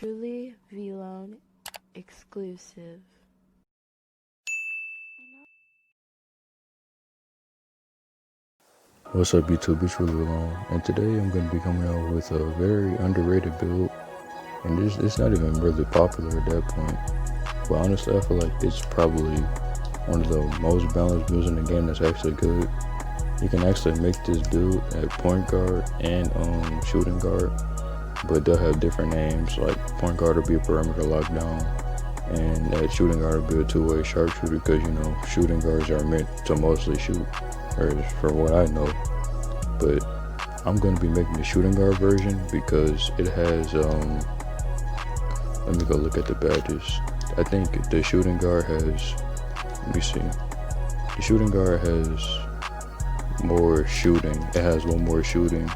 Truly V-Loan exclusive. What's up YouTube, it's really long, and today I'm going to be coming out with a very underrated build, and it's not even really popular at that point, but honestly I feel like it's probably one of the most balanced builds in the game that's actually good. You can actually make this build at point guard and shooting guard, but they'll have different names, like point guard will be a perimeter lockdown, and at shooting guard will be a two-way sharpshooter, because you know shooting guards are meant to mostly shoot, or from what I know. But I'm going to be making the shooting guard version because it has let me go look at the badges. I think the shooting guard has, let me see, the shooting guard has more shooting. It has one more shooting.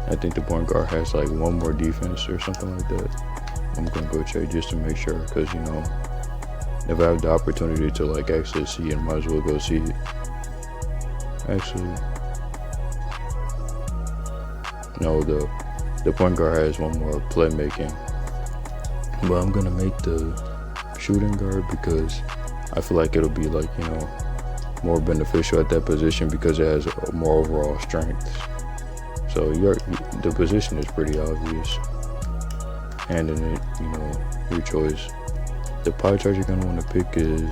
I think the point guard has like one more defense or something like that. I'm gonna go check just to make sure, because you know, if I have the opportunity to like actually see it, I might as well go see it. Actually, no, the point guard has one more playmaking, but I'm gonna make the shooting guard because I feel like it'll be like, you know, more beneficial at that position because it has more overall strength. So the position is pretty obvious, and in it, you know, your choice. The pie chart you're gonna want to pick is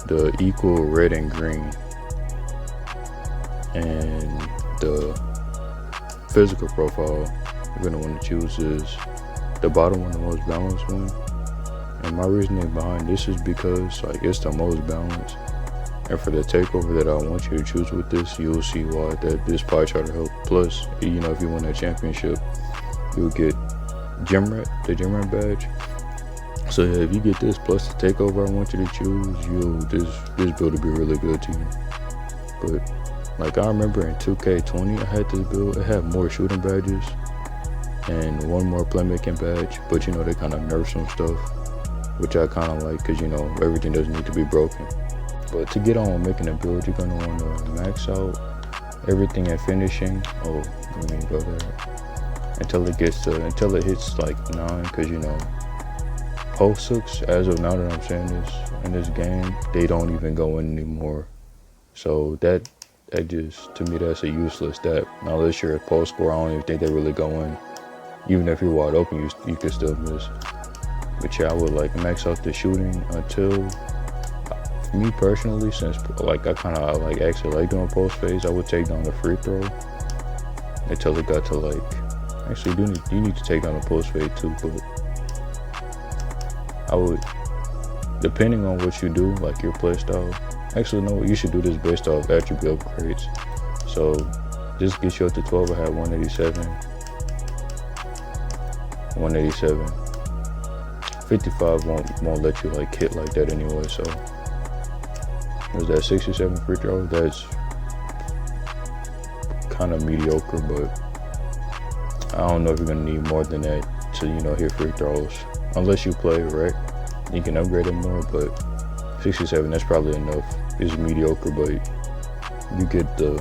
the equal red and green, and the physical profile you're gonna want to choose is the bottom one, the most balanced one. And my reasoning behind this is because like it's the most balanced, and for the takeover that I want you to choose with this, you'll see why that this pie chart will help. Plus, you know, if you win that championship, you'll get the gym rat badge. So yeah, if you get this plus the takeover I want you to choose, this build will be really good to you. But like I remember in 2K20, I had this build. It had more shooting badges and one more playmaking badge, but you know, they kind of nerfed some stuff, which I kind of like, because you know, everything doesn't need to be broken. But to get on making a build, you're gonna want to max out everything at finishing. Oh, let me go there until it hits like 9, because you know, post hooks, as of now that I'm saying this, in this game, they don't even go in anymore. So that just, to me, that's a useless stat. Now, unless you're a post scorer, I don't even think they really go in. Even if you're wide open, you can still miss. But yeah, I would like max out the shooting until, me personally, since like I kind of like actually like doing post phase, I would take down the free throw until it got to like, actually you need to take down the post fade too, but I would, depending on what you do, like your play style. Actually, no, you should do this based off attribute upgrades. So this gets you up to 12. I had 187. 55 won't let you like hit like that anyway. So there's that 67 free throw. That's kind of mediocre, but I don't know if you're gonna need more than that to, you know, hit free throws. Unless you play right, you can upgrade it more, but 67, that's probably enough. It's mediocre, but you get your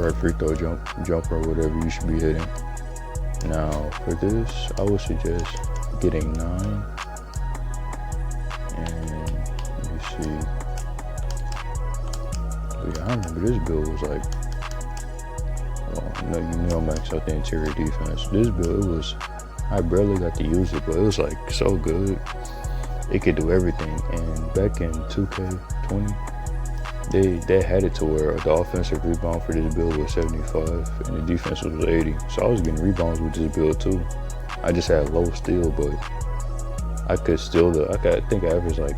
right free throw jump or whatever you should be hitting. Now for this, I would suggest getting 9, and let me see. But yeah, I remember this build was like, oh no, you know, max out the interior defense. This build, it was, I barely got to use it, but it was like so good. It could do everything. And back in 2K20, they had it to where the offensive rebound for this build was 75 and the defense was 80. So I was getting rebounds with this build too. I just had low steal, but I could steal I think I averaged like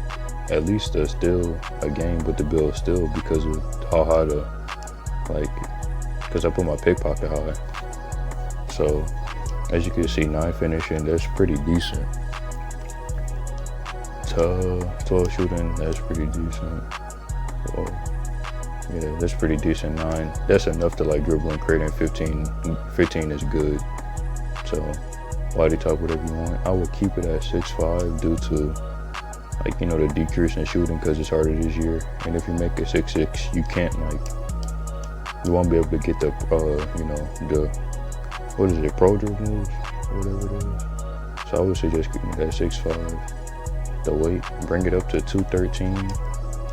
at least a steal a game with the build still, because of how high because I put my pickpocket high. So as you can see, 9 finishing, that's pretty decent. 12 shooting, that's pretty decent. Oh, yeah, that's pretty decent. 9, that's enough to like dribble and create, and 15 is good. So body type, whatever you want. I would keep it at 6'5" due to, like, you know, the decrease in shooting because it's harder this year. And if you make it 6'6", you can't you won't be able to get the you know, the, what is it, pro dribble moves. or whatever it is. So I would suggest keeping it at 6'5". The weight, bring it up to 213,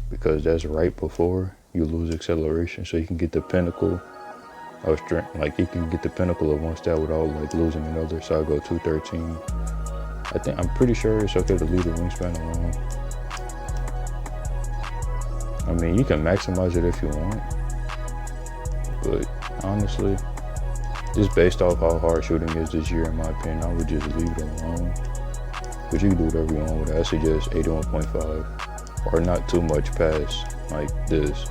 because that's right before you lose acceleration, so you can get the pinnacle of strength. Like you can get the pinnacle of one stat without like losing another. So I go 213. I'm pretty sure it's okay to leave the wingspan alone. I mean, you can maximize it if you want, but honestly, just based off how hard shooting is this year, in my opinion, I would just leave it alone. But you can do whatever you want with it. I suggest 81.5, or not too much past like this.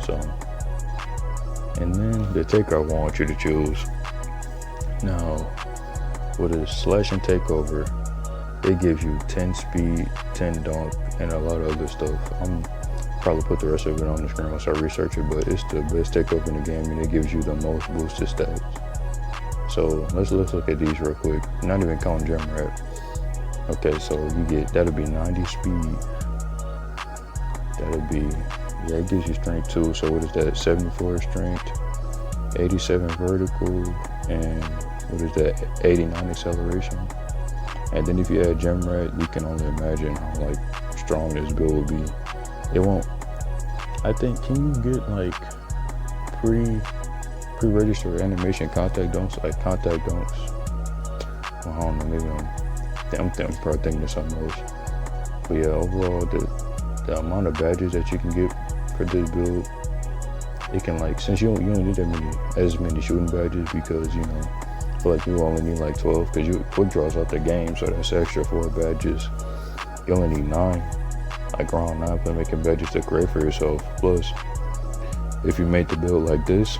So, and then the taker I want you to choose. Now, with a slash and takeover, it gives you 10 speed, 10 dunk, and a lot of other stuff. I'm probably put the rest of it on the screen once I research it, but it's the best takeover in the game, and it gives you the most boosted stats. So let's look at these real quick. Not even counting gem rat. Okay, so you get, that'll be 90 speed. That'll be, yeah, it gives you strength too. So what is that? 74 strength, 87 vertical, and what is that? 89 acceleration. And then if you add gem rat, you can only imagine how like strong this build will be. It won't, I think, can you get like pre-registered animation contact dunks, like contact dunks? Well, I don't know, maybe I'm probably thinking of something else. But yeah, overall, the amount of badges that you can get for this build, it can like, since you don't need as many shooting badges, because you know, I feel like you only need like 12, because you quick draws out the game, so that's extra 4 badges. You only need 9, like around 9 playmaking badges to create for yourself. Plus, if you make the build like this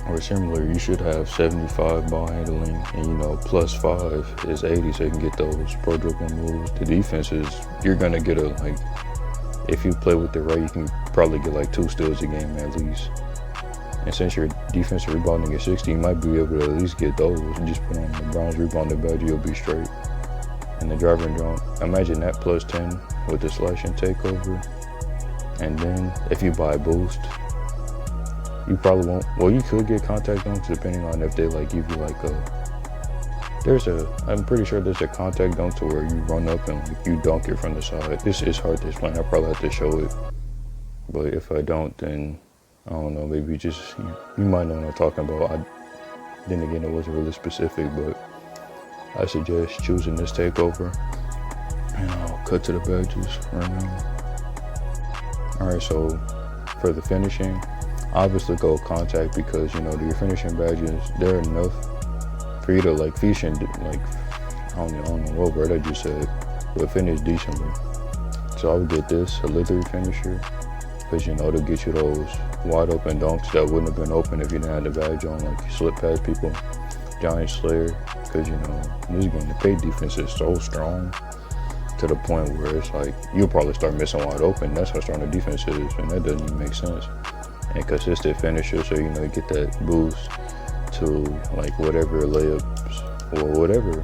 or similar, you should have 75 ball handling, and you know, plus 5 is 80, so you can get those pro dribbling moves. The defense is, you're gonna get a, like, if you play with it right, you can probably get like 2 steals a game at least. And since your defensive rebounding is 60, you might be able to at least get those. You just put on the bronze rebounding badge, you'll be straight. And the driver and drone, imagine that plus 10 with the slash and takeover. And then if you buy boost, you probably won't, well, you could get contact dunks depending on if they like give you like I'm pretty sure there's a contact dunk to where you run up and like you dunk it from the side. This is hard to explain, I probably have to show it. But if I don't, then I don't know, maybe just, you might know what I'm talking about. Then again, it wasn't really specific, but I suggest choosing this takeover. And I'll cut to the badges right now. Alright, so for the finishing, obviously go contact, because you know your finishing badges, they're enough for you to like finish and like, I don't know what word I just said, but finish decently. So I would get this, a livery finisher, because you know it'll get you those wide open dunks that wouldn't have been open if you didn't have the badge on, like you slip past people. Giant Slayer, because you know in this game the paint defense is so strong to the point where it's like you'll probably start missing wide open. That's how strong the defense is, and that doesn't even make sense. And consistent finisher, so you know you get that boost to like whatever layups or whatever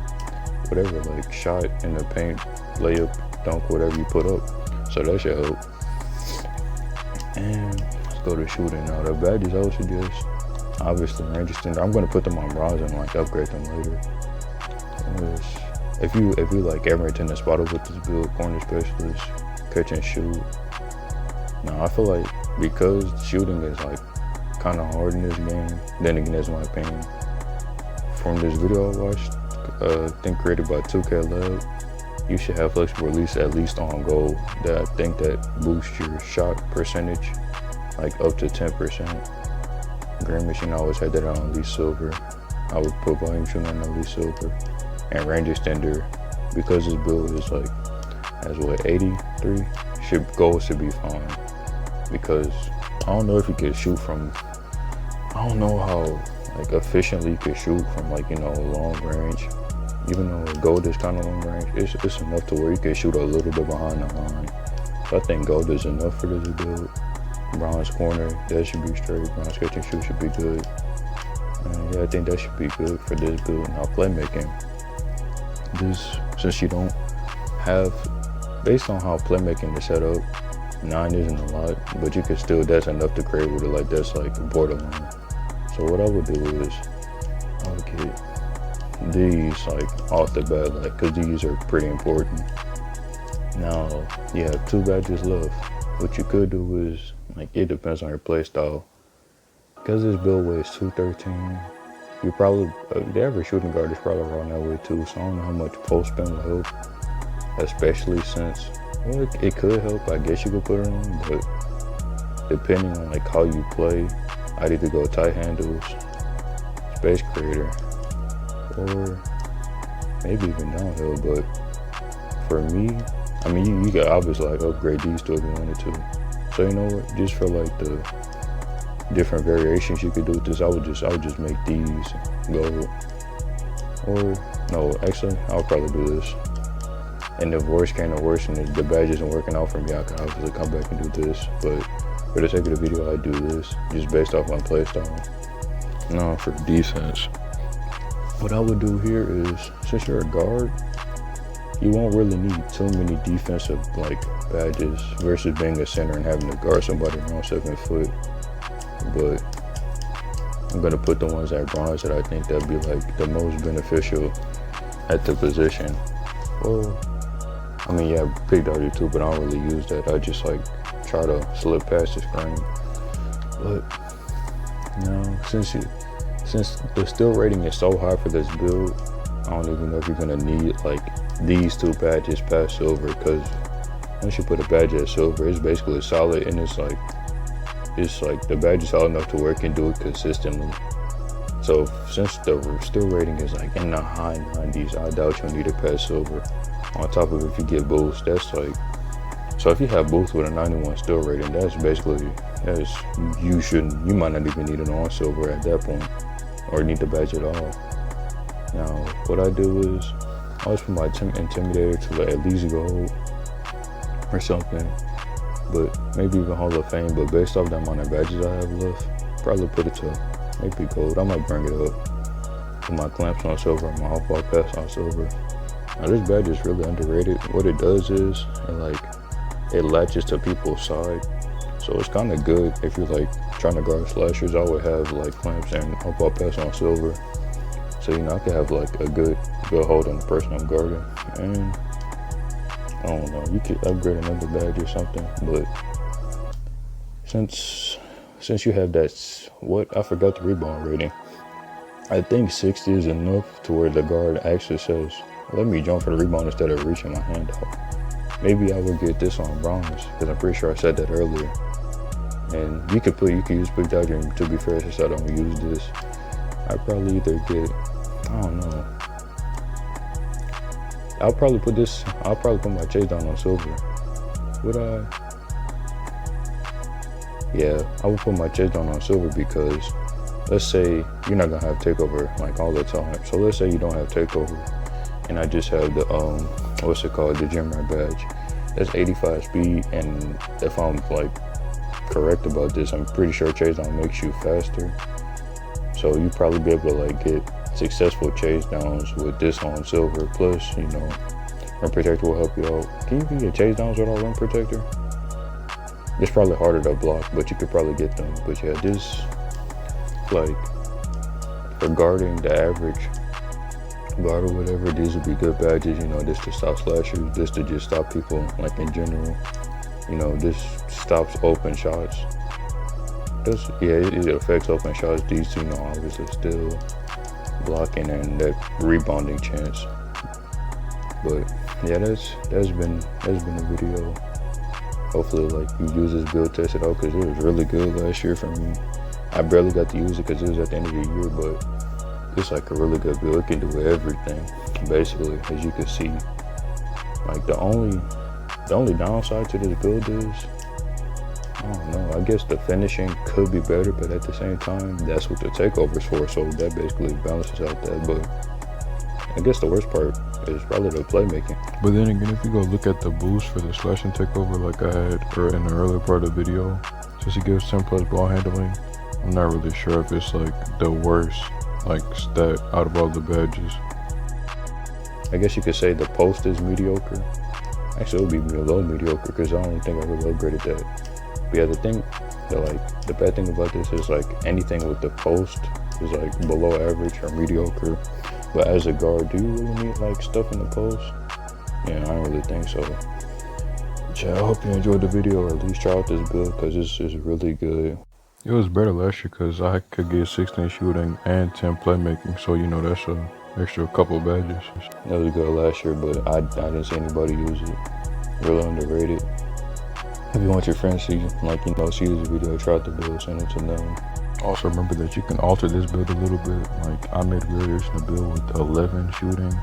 like shot in the paint, layup, dunk, whatever you put up. So that should help. And let's go to shooting now. The badges I would suggest, obviously range extender. I'm gonna put them on bronze and like upgrade them later. If you like ever intend to spot up with this build, corner specialist, catch and shoot. Now I feel like because shooting is like kind of hard in this game, then again that's my opinion. From this video I watched, I think created by 2K Lab, you should have flexible release at least on goal. That I think that boosts your shot percentage like up to 10%. Green Machine always had that on Elite Silver. I would put volume shooting on Elite Silver. And range extender, because this build is like, has what, 83? Goals should be fine. Because I don't know if you could shoot from, I don't know how like efficiently you could shoot from like, you know, long range. Even though gold is kind of long range, it's enough to where you can shoot a little bit behind the line. So I think gold is enough for this build. Bronze corner, that should be straight. Bronze catch and shoot should be good. And yeah, I think that should be good for this build. Now playmaking, this, since you don't have, based on how playmaking is set up, 9 isn't a lot, but you could still, that's enough to create with it. Like that's like borderline. So what I would do is I would get these like off the bat, like, cause these are pretty important. Now you have 2 badges left. What you could do is, like, it depends on your play style. Cause this build weighs 213, you probably, the average shooting guard is probably around that way too, so I don't know how much post spin will help, especially since, well, it could help, I guess you could put it on, but depending on like how you play, I'd either go tight handles, space creator, or maybe even downhill. But for me, I mean, you could obviously like upgrade these two if you wanted to. So you know what, just for like the different variations you could do with this, I would just make these go, or no, actually I'll probably do this. And if worse came to worse and the badge isn't working out for me, I can obviously come back and do this. But for the sake of the video, I do this just based off my playstyle. Now for defense, what I would do here is, since you're a guard, you won't really need too many defensive like badges versus being a center and having to guard somebody around 7 foot. But I'm gonna put the ones at bronze that I think that'd be like the most beneficial at the position. Well, I mean, yeah, pick W too, but I don't really use that. I just like try to slip past the screen. But no, since the steal rating is so high for this build, I don't even know if you're gonna need like these 2 badges past silver, because once you put a badge at silver, it's basically solid, and it's like the badge is solid enough to where it can do it consistently. So since the steal rating is like in the high 90s, I doubt you'll need it past silver. On top of it, if you get boost, that's like, so if you have boost with a 91 steal rating, that's basically, you might not even need it on silver at that point, or need the badge at all. Now, what I do is, I always put my intimidator to like at least gold or something, but maybe even Hall of Fame. But based off the amount of badges I have left, probably put it to maybe gold. I might bring it up. Put my clamps on silver, my off-ball pass on silver. Now this badge is really underrated. What it does is, it latches to people's side. So it's kind of good if you're like trying to guard slashers. I would have like clamps and off-ball pass on silver. So, you know, I could have like a good hold on the person I'm guarding. And I don't know, you could upgrade another badge or something. But since you have that, I forgot the rebound rating. I think 60 is enough to where the guard actually says, let me jump for the rebound instead of reaching my hand out. Maybe I would get this on bronze, because I'm pretty sure I said that earlier. And you could use Big Dodger, and to be fair, since I don't use this, I'd probably either get, I don't know. I'll probably put my chase down on silver. Would I? Yeah, I would put my chase down on silver, because let's say you're not gonna have takeover like all the time. So let's say you don't have takeover, and I just have the what's it called, the gym rat badge. That's 85 speed, and if I'm like correct about this, I'm pretty sure chase down makes you faster. So you probably be able to like get successful chase downs with this on silver. Plus, you know, rim protector will help you out. Can you get chase downs without rim protector? It's probably harder to block, but you could probably get them. But yeah, this, like, regarding the average guard or whatever, these would be good badges. You know, this to stop slashers, this to just stop people, like, in general. You know, this stops open shots. It affects open shots. These two, you know, obviously still blocking and that rebounding chance. But yeah, that's been the video. Hopefully, like, you use this build, test it out, because it was really good last year for me. I barely got to use it because it was at the end of the year, but it's like a really good build. It can do everything, basically, as you can see. Like, the only downside to this build is, I don't know, I guess the finishing could be better, but at the same time, that's what the takeover's for, so that basically balances out that. But I guess the worst part is probably the playmaking. But then again, if you go look at the boost for the slash and takeover like I had in the earlier part of the video, just to give 10 plus ball handling, I'm not really sure if it's like the worst like stat out of all the badges. I guess you could say the post is mediocre. Actually, it would be below mediocre because I don't think I really upgraded that. But yeah, the bad thing about this is like anything with the post is like below average or mediocre. But as a guard, do you really need like stuff in the post? Yeah, I don't really think so. Yeah, I hope you enjoyed the video, or at least try out this build, because this is really good. It was better last year because I could get 16 shooting and 10 playmaking, so you know that's a extra couple badges. That was good last year, but I didn't see anybody use it. Really underrated. If you want your friends to see this video, try out the build, send it to them. Also remember that you can alter this build a little bit. Like I made variation of build with 11 shooting,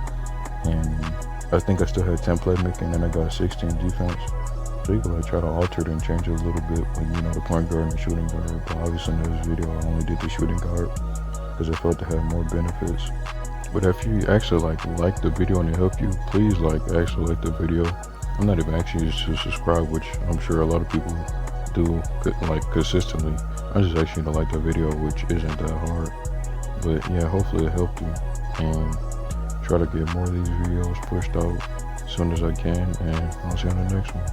and I think I still had 10 playmaking, and I got 16 defense. So you can like try to alter it and change it a little bit when you know the point guard and the shooting guard. But obviously in this video I only did the shooting guard because I felt it had more benefits. But if you actually like the video and it helped you, please actually like the video. I'm not even asking you to subscribe, which I'm sure a lot of people do consistently. I'm just asking you to like the video, which isn't that hard. But yeah, hopefully it helped you, and try to get more of these videos pushed out as soon as I can, and I'll see you on the next one.